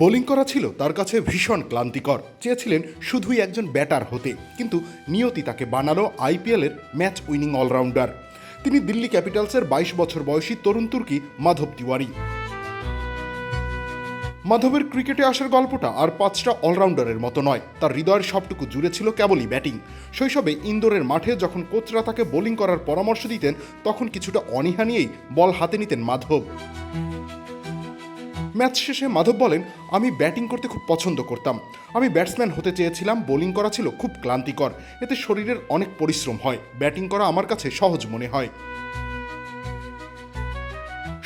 Bowling করা ছিল তার কাছে ভীষণ ক্লান্তিকর। চেয়েছিলেন শুধুই একজন ব্যাটার হতে, কিন্তু নিয়তি তাকে বানালো আইপিএলের ম্যাচ উইনিং অলরাউন্ডার। তিনি দিল্লি ক্যাপিটালসের 22 বছর বয়সী তরুণ তুর্কি মাধব তিওয়ারি। মাধবের ক্রিকেটে আসার গল্পটা আর 5টা অলরাউন্ডারের মতো নয়। তার হৃদয়ের সবটুকু জুড়ে ছিল কেবলই ব্যাটিং। শৈশবে ইন্দোরের মাঠে যখন কোচরা তাকে বোলিং করার পরামর্শ দিতেন, তখন কিছুটা অনীহা নিয়েই বল হাতে নিতেন মাধব। ম্যাচ শেষে মাধব বলেন, আমি ব্যাটিং করতে খুব পছন্দ করতাম। আমি ব্যাটসম্যান হতে চেয়েছিলাম। বোলিং করা ছিল খুব ক্লান্তিকর, এতে শরীরের অনেক পরিশ্রম হয়। ব্যাটিং করা আমার কাছে সহজ মনে হয়।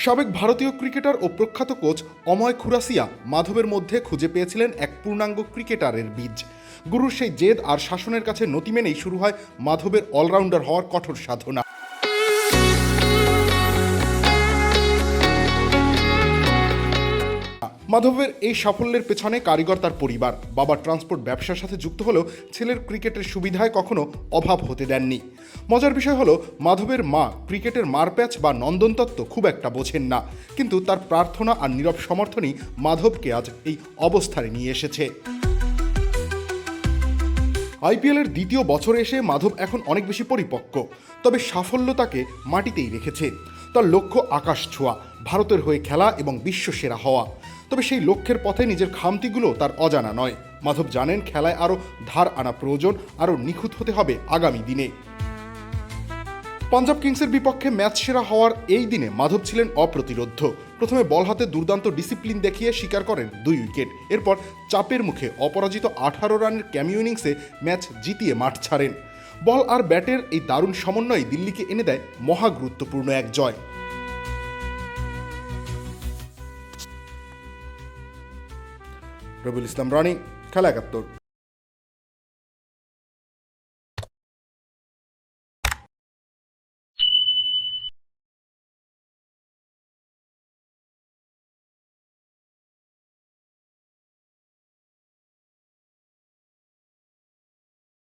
সাবেক ভারতীয় ক্রিকেটার ও প্রখ্যাত কোচ অময় খুরাসিয়া মাধবের মধ্যে খুঁজে পেয়েছিলেন এক পূর্ণাঙ্গ ক্রিকেটারের বীজ। গুরুর সেই জেদ আর শাসনের কাছে নতি মেনেই শুরু হয় মাধবের অলরাউন্ডার হওয়ার কঠোর সাধনা। মাধবের এই সাফল্যের পেছনে কারিগর তার পরিবার। বাবা ট্রান্সপোর্ট ব্যবসার সাথে যুক্ত হলেও ছেলের ক্রিকেটের সুবিধায় কখনো অভাব হতে দেননি। মজার বিষয় হলো, মাধবের মা ক্রিকেটের মারপ্যাচ বা নন্দনতত্ত্ব খুব একটা বোঝেন না, কিন্তু তার প্রার্থনা আর নীরব সমর্থনই মাধবকে আজ এই অবস্থায় নিয়ে এসেছে। আইপিএলের দ্বিতীয় বছরে এসে মাধব এখন অনেক বেশি পরিপক্ক, তবে সাফল্য তাকে মাটিতেই রেখেছে। তার লক্ষ্য আকাশ ছোঁয়া, ভারতের হয়ে খেলা এবং বিশ্বসেরা হওয়া। তবে সেই লক্ষ্যের পথে নিজের খামতিগুলো তার অজানা নয়। মাধব জানেন, খেলায় আরও ধার আনা প্রয়োজন, আরও নিখুঁত হতে হবে আগামী দিনে। পাঞ্জাব কিংসের বিপক্ষে ম্যাচ সেরা হওয়ার এই দিনে মাধব ছিলেন অপ্রতিরোধ্য। প্রথমে বল হাতে দুর্দান্ত ডিসিপ্লিন দেখিয়ে শিকার করেন 2 উইকেট। এরপর চাপের মুখে অপরাজিত 18 রানের ক্যামিও ইনিংসে ম্যাচ জিতিয়ে মাঠ ছাড়েন। বল আর ব্যাটের এই দারুণ সমন্বয় দিল্লিকে এনে দেয় মহা গুরুত্বপূর্ণ এক জয়। রবিউল ইসলাম রানি, খেলা 71।